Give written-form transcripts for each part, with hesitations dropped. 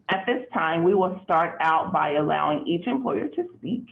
At this time, we will start out by allowing each employer to speak.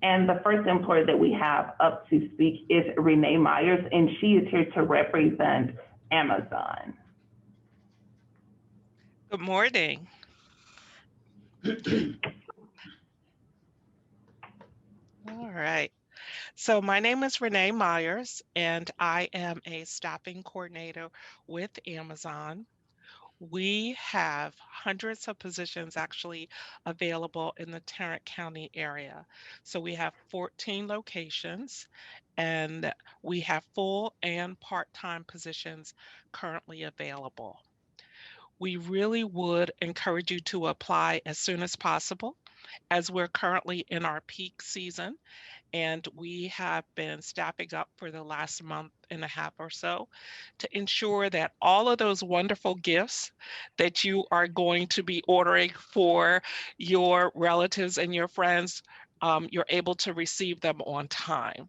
And the first employer that we have up to speak is Renee Myers, and she is here to represent Amazon. Good morning. All right. So my name is Renee Myers, and I am a staffing coordinator with Amazon. We have hundreds of positions actually available in the Tarrant County area. So we have 14 locations, and we have full and part-time positions currently available. We really would encourage you to apply as soon as possible, as we're currently in our peak season, and we have been staffing up for the last month and a half or so to ensure that all of those wonderful gifts that you are going to be ordering for your relatives and your friends, you're able to receive them on time.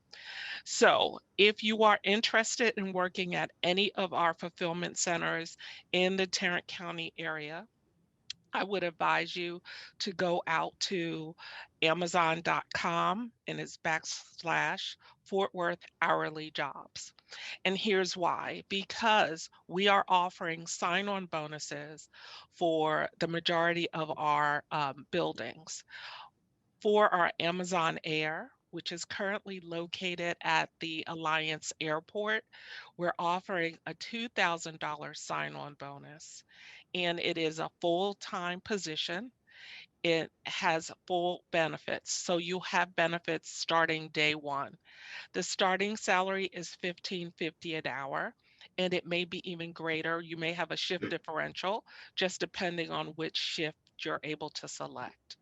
So, if you are interested in working at any of our fulfillment centers in the Tarrant County area, I would advise you to go out to Amazon.com and it's backslash Fort Worth hourly jobs. And here's why: because we are offering sign on bonuses for the majority of our buildings. For our Amazon Air, which is currently located at the Alliance Airport, we're offering a $2,000 sign on bonus. And it is a full time position. It has full benefits. So you have benefits starting day one. The starting salary is $15.50 an hour, and it may be even greater. You may have a shift differential, just depending on which shift you're able to select.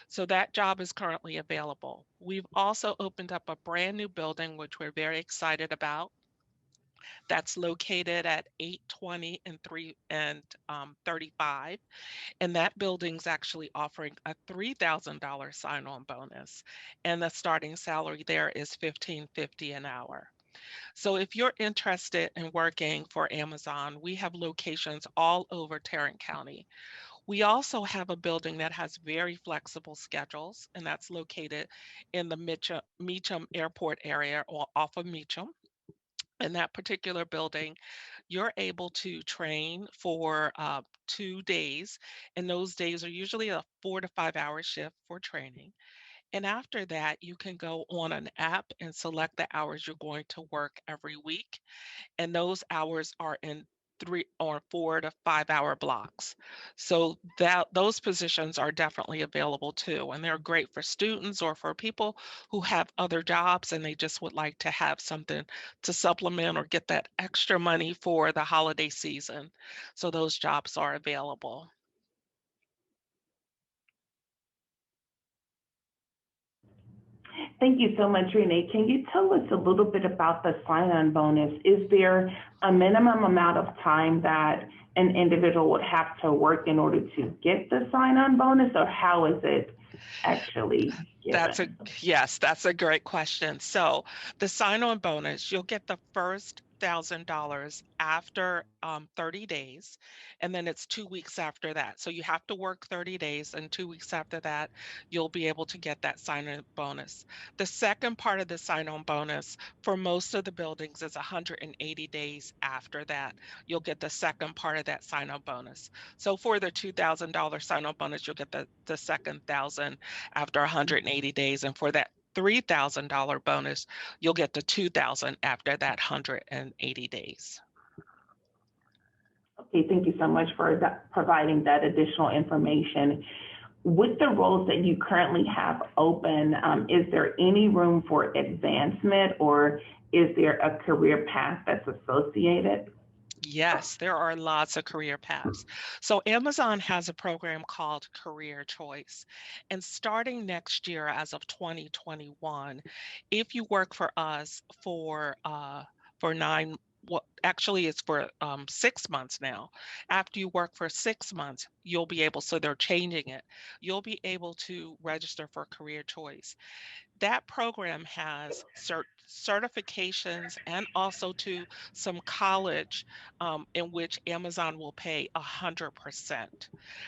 So that job is currently available. We've also opened up a brand new building, which we're very excited about. That's located at 820 and 35. And that building's actually offering a $3,000 sign-on bonus. And the starting salary there is $15.50 an hour. So if you're interested in working for Amazon, we have locations all over Tarrant County. We also have a building that has very flexible schedules, and that's located in the Meacham Airport area or off of Meacham. In that particular building, you're able to train for 2 days, and those days are usually a 4 to 5 hour shift for training. And after that, you can go on an app and select the hours you're going to work every week, and those hours are in 3 or 4 to 5 hour blocks. So that those positions are definitely available too, and they're great for students or for people who have other jobs and they just would like to have something to supplement or get that extra money for the holiday season. So those jobs are available. Thank you so much, Renee. Can you tell us a little bit about the sign-on bonus? Is there a minimum amount of time that an individual would have to work in order to get the sign-on bonus, or how is it actually That's a given? yes, that's a great question. So the sign-on bonus, you'll get the first $1,000 after 30 days, and then it's 2 weeks after that. So you have to work 30 days, and 2 weeks after that, you'll be able to get that sign-on bonus. The second part of the sign-on bonus for most of the buildings is 180 days after that. You'll get the second part of that sign-on bonus. So for the $2,000 sign-on bonus, you'll get the second thousand after 180 days. And for that $3,000 bonus, you'll get the 2,000 after that 180 days. Okay, thank you so much for providing that additional information. With the roles that you currently have open, is there any room for advancement, or is there a career path that's associated? Yes, there are lots of career paths. So Amazon has a program called Career Choice. And starting next year, as of 2021, if you work for us for 9 actually it's for 6 months now. After you work for 6 months, you'll be able, so they're changing it. You'll be able to register for career choice. That program has certifications and also to some college in which Amazon will pay 100%.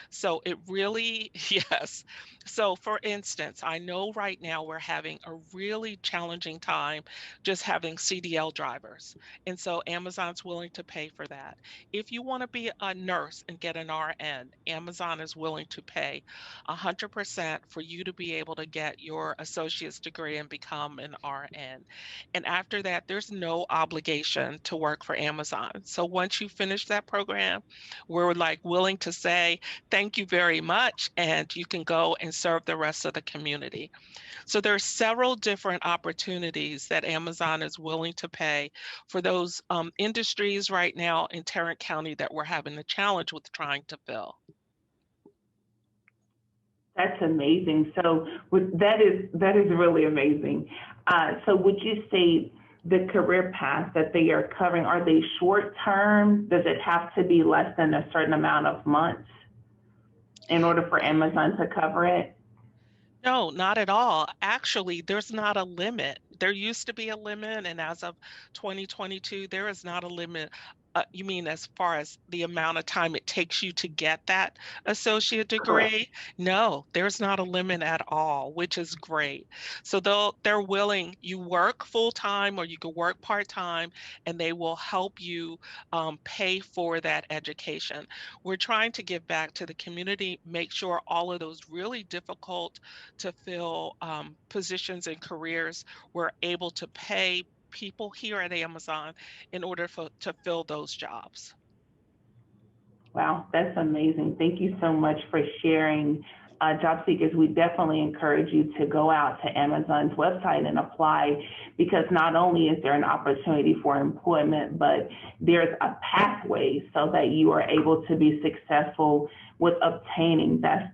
So it really, yes. So for instance, I know right now we're having a really challenging time just having CDL drivers. And so Amazon's willing to pay for that. If you want to be a nurse and get an RN, Amazon is willing to pay 100% for you to be able to get your associate's degree and become an RN. And after that, there's no obligation to work for Amazon. So once you finish that program, we're like willing to say, thank you very much, and you can go and serve the rest of the community. So there are several different opportunities that Amazon is willing to pay for those industries right now in Tarrant County that we're having a challenge with trying to fill. That's amazing. So that is really amazing. So would you say the career paths that they are covering, are they short term? Does it have to be less than a certain amount of months in order for Amazon to cover it? No, not at all. Actually, there's not a limit. There used to be a limit, and as of 2022, there is not a limit. You mean as far as the amount of time it takes you to get that associate Correct. degree? No, there's not a limit at all, which is great. So they're willing, you work full time or you can work part time, and they will help you pay for that education. We're trying to give back to the community, make sure all of those really difficult to fill positions and careers, we're able to pay people here at Amazon in order to fill those jobs. Wow, that's amazing. Thank you so much for sharing. Job seekers, we definitely encourage you to go out to Amazon's website and apply, because not only is there an opportunity for employment, but there's a pathway so that you are able to be successful with obtaining that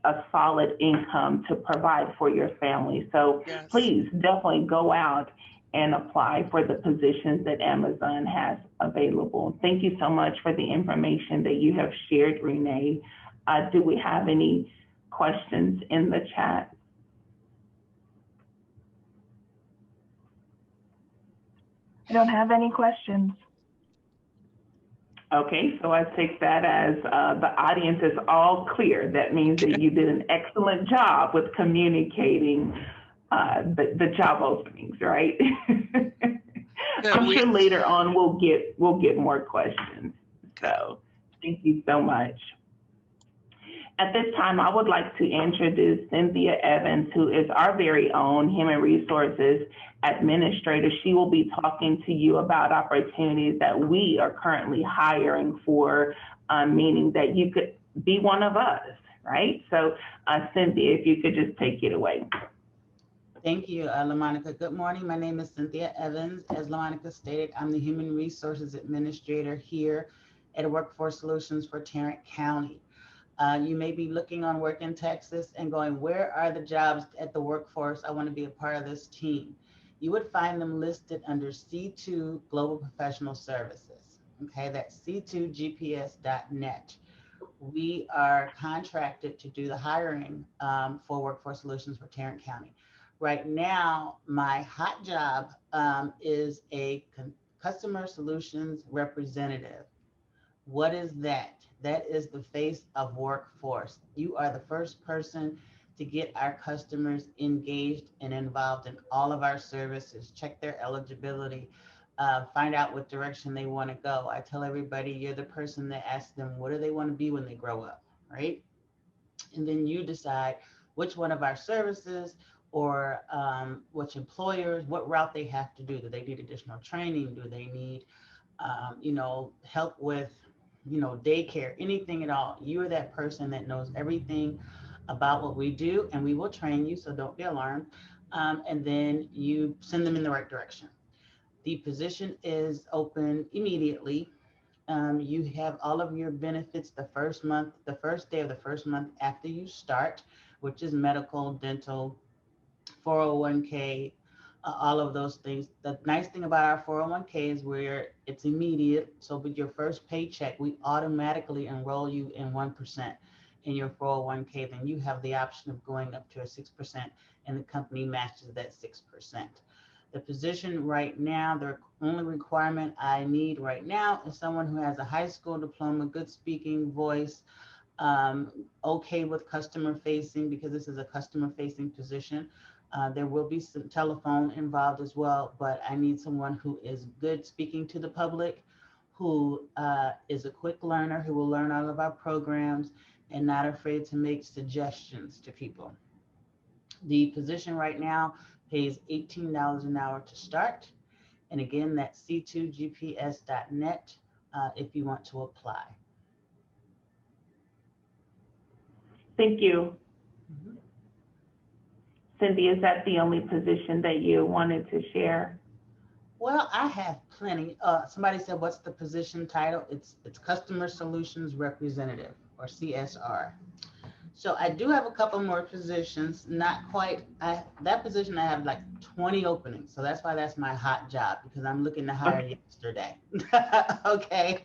a solid income to provide for your family. So Yes. please definitely go out and apply for the positions that Amazon has available. Thank you so much for the information that you have shared, Renee. Do we have any questions in the chat? I don't have any questions. Okay, so I take that as the audience is all clear. That means that you did an excellent job with communicating the job openings, right? Good. I'm sure later on we'll get more questions. So thank you so much. At this time, I would like to introduce Cynthia Evans, who is our very own Human Resources Administrator. She will be talking to you about opportunities that we are currently hiring for, meaning that you could be one of us, right? So Cynthia, if you could just take it away. Thank you, LaMonica. Good morning. My name is Cynthia Evans. As LaMonica stated, I'm the Human Resources Administrator here at Workforce Solutions for Tarrant County. You may be looking on Work in Texas and going, where are the jobs at the workforce? I want to be a part of this team. You would find them listed under C2 Global Professional Services. Okay, that's c2gps.net. We are contracted to do the hiring for Workforce Solutions for Tarrant County. Right now, my hot job is a customer solutions representative. What is that? That is the face of workforce. You are the first person to get our customers engaged and involved in all of our services, check their eligibility, find out what direction they want to go. I tell everybody, you're the person that asks them, what do they want to be when they grow up, right? And then you decide which one of our services or which employers, what route they have to do. Do they need additional training? Do they need, help with, daycare, anything at all? You are that person that knows everything about what we do, and we will train you, so don't be alarmed. And then you send them in the right direction. The position is open immediately. You have all of your benefits the first day of the first month after you start, which is medical, dental, 401k, all of those things. The nice thing about our 401k is where it's immediate. So with your first paycheck, we automatically enroll you in 1% in your 401k. Then you have the option of going up to a 6%, and the company matches that 6%. The position right now, the only requirement I need right now is someone who has a high school diploma, good speaking voice, okay with customer facing, because this is a customer facing position. There will be some telephone involved as well, but I need someone who is good speaking to the public, who is a quick learner, who will learn all of our programs and not afraid to make suggestions to people. The position right now pays $18 an hour to start. And again, that's c2gps.net if you want to apply. Thank you. Cynthia, is that the only position that you wanted to share? Well, I have plenty. Somebody said, what's the position title? It's Customer Solutions Representative, or CSR. So I do have a couple more positions, not quite. That position I have like 20 openings. So that's why that's my hot job, because I'm looking to hire yesterday. Okay.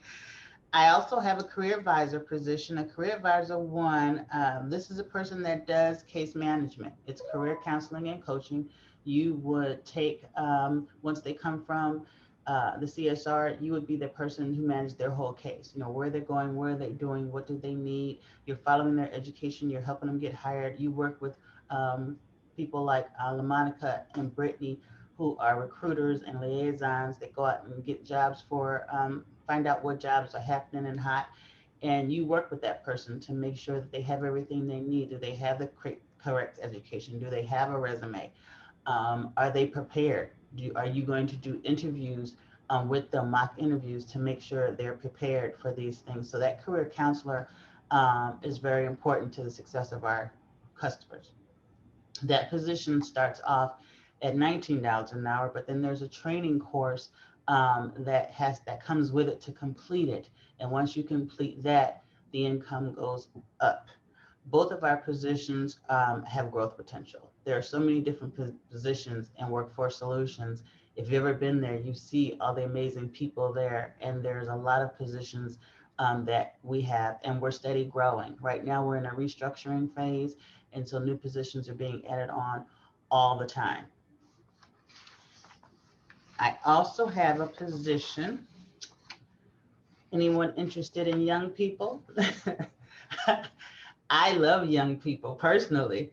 I also have a career advisor position, a career advisor 1. This is a person that does case management. It's career counseling and coaching. You would take, once they come from the CSR, you would be the person who managed their whole case. You know, where they're going, where are they doing, what do they need? You're following their education. You're helping them get hired. You work with people like LaMonica and Brittany, who are recruiters and liaisons that go out and get jobs for, find out what jobs are happening and hot. And you work with that person to make sure that they have everything they need. Do they have the correct education? Do they have a resume? Are they prepared? Are you going to do interviews with them, mock interviews, to make sure they're prepared for these things? So that career counselor is very important to the success of our customers. That position starts off at $19 an hour, but then there's a training course that comes with it to complete it. And once you complete that, the income goes up. Both of our positions have growth potential. There are so many different positions in Workforce Solutions. If you've ever been there, you see all the amazing people there, and there's a lot of positions that we have, and we're steady growing. Right now, we're in a restructuring phase, and so new positions are being added on all the time. I also have a position. Anyone interested in young people? I love young people personally.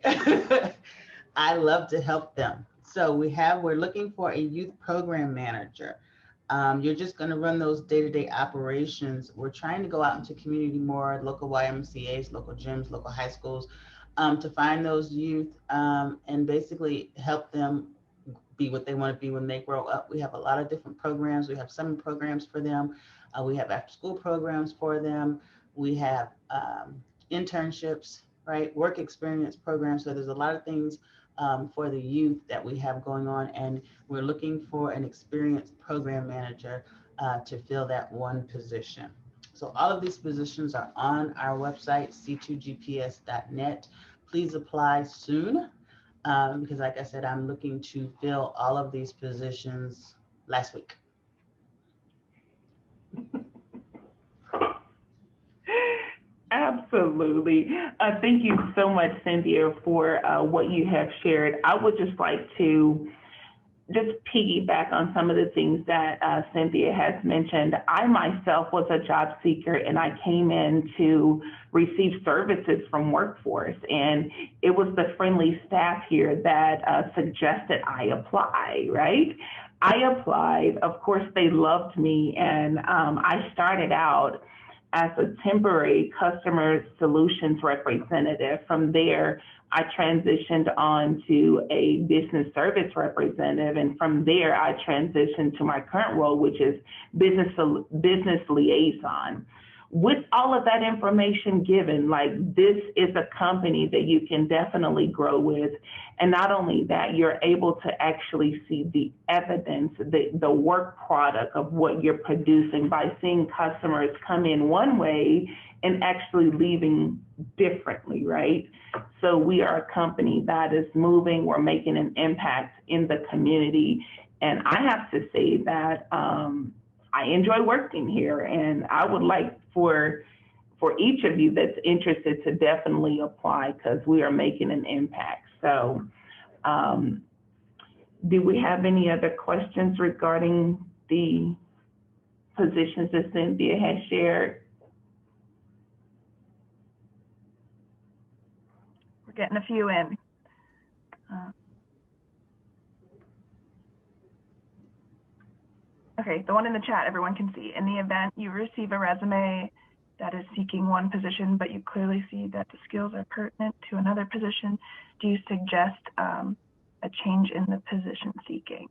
I love to help them. So we're looking for a youth program manager. You're just going to run those day-to-day operations. We're trying to go out into community more, local YMCAs, local gyms, local high schools, to find those youth and basically help them be what they want to be when they grow up. We have a lot of different programs. We have summer programs for them. We have after-school programs for them. We have internships, right? Work experience programs. So there's a lot of things for the youth that we have going on, and we're looking for an experienced program manager to fill that one position. So all of these positions are on our website, c2gps.net. Please apply soon because, like I said, I'm looking to fill all of these positions last week. Absolutely. Thank you so much, Cynthia, for what you have shared. I would just like to just piggyback on some of the things that Cynthia has mentioned. I myself was a job seeker, and I came in to receive services from Workforce, and it was the friendly staff here that suggested I apply, right? I applied. Of course, they loved me, and I started out as a temporary customer solutions representative. From there, I transitioned on to a business service representative. And from there, I transitioned to my current role, which is business liaison. with all of that information given, like this is a company that you can definitely grow with. And not only that, you're able to actually see the evidence, the work product of what you're producing by seeing customers come in one way and actually leaving differently, right? So we are a company that is moving, we're making an impact in the community. And I have to say that I enjoy working here, and I would like for each of you that's interested to definitely apply, because we are making an impact. So do we have any other questions regarding the positions that Cynthia has shared? We're getting a few in. Okay, the one in the chat everyone can see. In the event you receive a resume that is seeking one position, but you clearly see that the skills are pertinent to another position, do you suggest a change in the position seeking?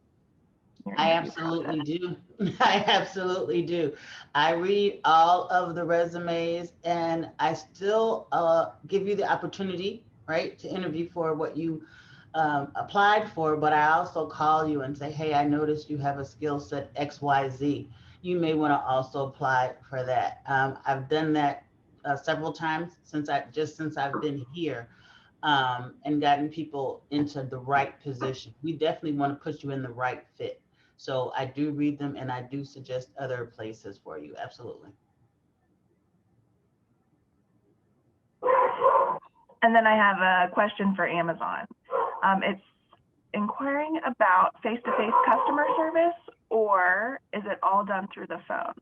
I absolutely do. I absolutely do. I read all of the resumes, and I still give you the opportunity, right, to interview for what you applied for, but I also call you and say, hey, I noticed you have a skill set XYZ. You may want to also apply for that. I've done that several times since I've been here, and gotten people into the right position. We definitely want to put you in the right fit. So I do read them, and I do suggest other places for you. Absolutely. And then I have a question for Amazon. It's inquiring about face-to-face customer service, or is it all done through the phone?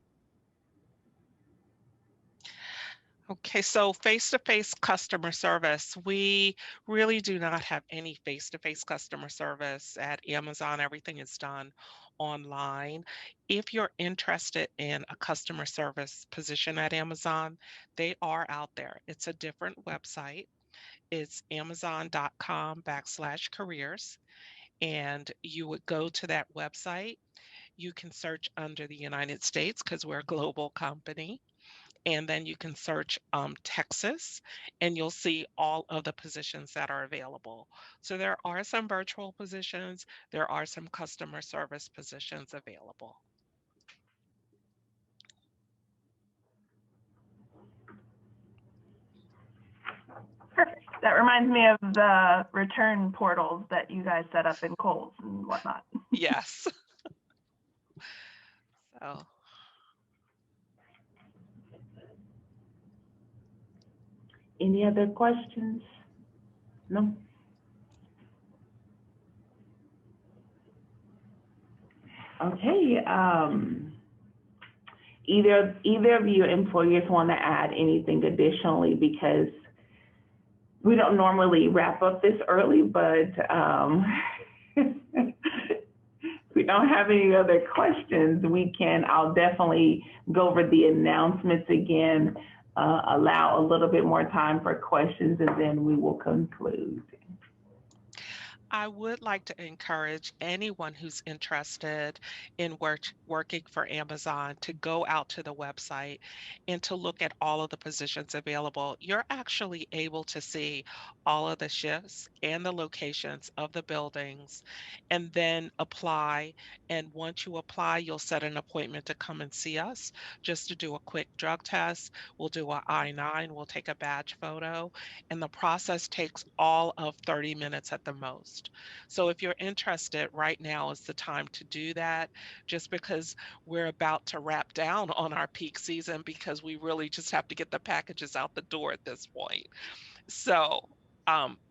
Okay, so face-to-face customer service, we really do not have any face-to-face customer service at Amazon. Everything is done online. If you're interested in a customer service position at Amazon, they are out there. It's a different website. It's amazon.com/careers. And you would go to that website. You can search under the United States because we're a global company. And then you can search Texas, and you'll see all of the positions that are available. So there are some virtual positions, there are some customer service positions available. Perfect. That reminds me of the return portals that you guys set up in Kohl's and whatnot. Yes. So. Any other questions? No? Okay. Either of you employers want to add anything additionally, because we don't normally wrap up this early, but if we don't have any other questions, I'll definitely go over the announcements again, allow a little bit more time for questions, and then we will conclude. I would like to encourage anyone who's interested in working for Amazon to go out to the website and to look at all of the positions available. You're actually able to see all of the shifts and the locations of the buildings, and then apply. And once you apply, you'll set an appointment to come and see us just to do a quick drug test. We'll do an I-9, we'll take a badge photo, and the process takes all of 30 minutes at the most. So if you're interested, right now is the time to do that, just because we're about to wrap down on our peak season, because we really just have to get the packages out the door at this point. So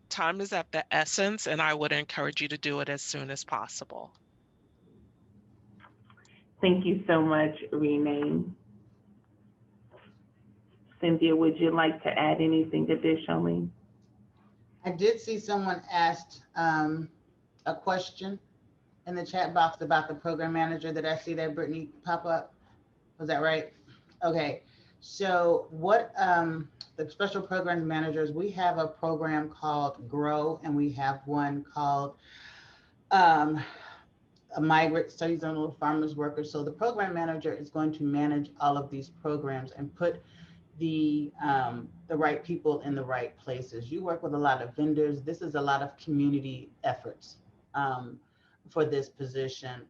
time is of the essence, and I would encourage you to do it as soon as possible. Thank you so much, Renee. Cynthia, would you like to add anything additionally? I did see someone asked a question in the chat box about the program manager. Did I see that, Brittany, pop up? Was that right? Okay. So what the special program managers, we have a program called Grow, and we have one called a migrant studies on farmers workers. So the program manager is going to manage all of these programs and put the right people in the right places. You work with a lot of vendors. This is a lot of community efforts for this position.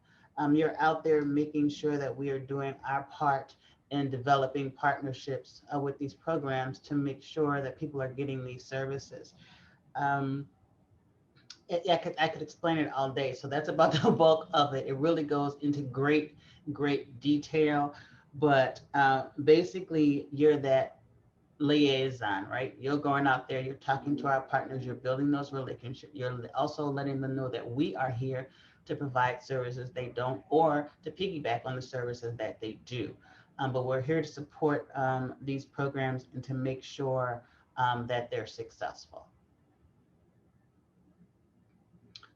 You're out there making sure that we are doing our part in developing partnerships with these programs to make sure that people are getting these services. I could explain it all day. So that's about the bulk of it. It really goes into great detail, but basically you're that liaison, right? You're going out there, you're talking to our partners, you're building those relationships. You're also letting them know that we are here to provide services they don't, or to piggyback on the services that they do. But we're here to support these programs and to make sure that they're successful.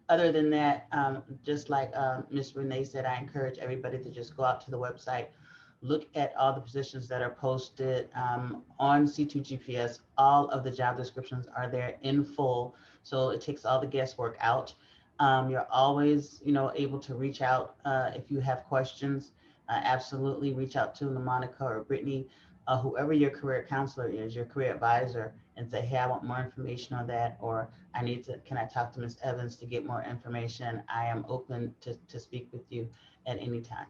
Other than that, just like Ms. Renee said, I encourage everybody to just go out to the website, look at all the positions that are posted on C2GPS. All of the job descriptions are there in full, so it takes all the guesswork out. You're always, able to reach out if you have questions. Absolutely reach out to LaMonica or Brittany, whoever your career counselor is, your career advisor, and say, hey, I want more information on that, or can I talk to Ms. Evans to get more information? I am open to speak with you at any time.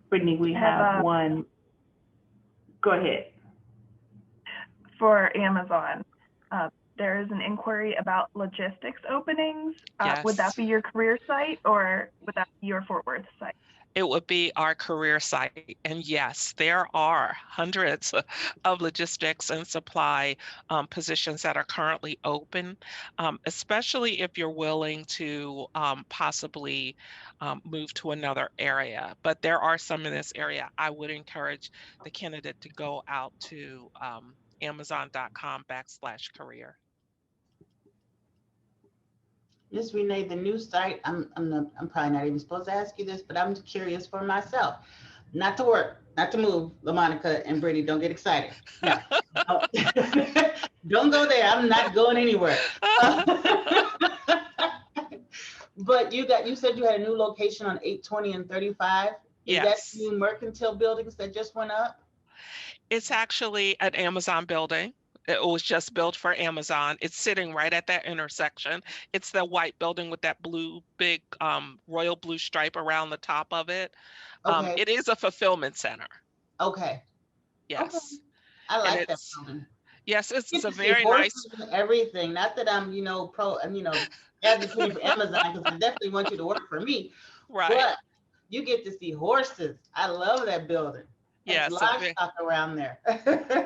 Brittany, we have one. Go ahead. For Amazon, there is an inquiry about logistics openings. Yes. Would that be your career site, or would that be your Fort Worth site? It would be our career site. And yes, there are hundreds of logistics and supply positions that are currently open, especially if you're willing to possibly move to another area. But there are some in this area. I would encourage the candidate to go out to amazon.com/career. Ms. Renee, the new site, I'm probably not even supposed to ask you this, but I'm curious for myself. Not to work, not to move, LaMonica and Brittany, don't get excited. No. Don't go there. I'm not going anywhere. But you said you had a new location on 820 and 35. Is that new mercantile buildings that just went up? It's actually an Amazon building. It was just built for Amazon. It's sitting right at that intersection. It's the white building with that big royal blue stripe around the top of it. Okay. It is a fulfillment center. Okay. Yes. Okay. I like that building. Yes, it's a very nice. Everything. Not that I'm, advocating for Amazon, because I definitely want you to work for me. Right. But you get to see horses. I love that building. Yeah, livestock around there.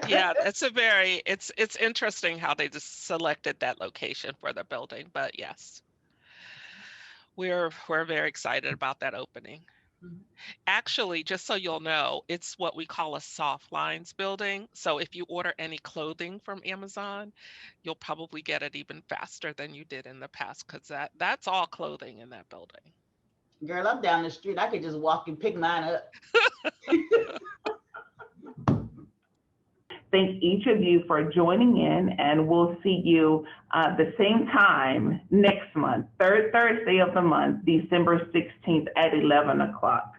Yeah, it's interesting how they just selected that location for the building, but yes, we're very excited about that opening. Mm-hmm. Actually, just so you'll know, it's what we call a soft lines building. So if you order any clothing from Amazon, you'll probably get it even faster than you did in the past, because that's all clothing in that building. Girl, I'm down the street. I could just walk and pick mine up. Thank each of you for joining in, and we'll see you the same time next month, third Thursday of the month, December 16th at 11 o'clock.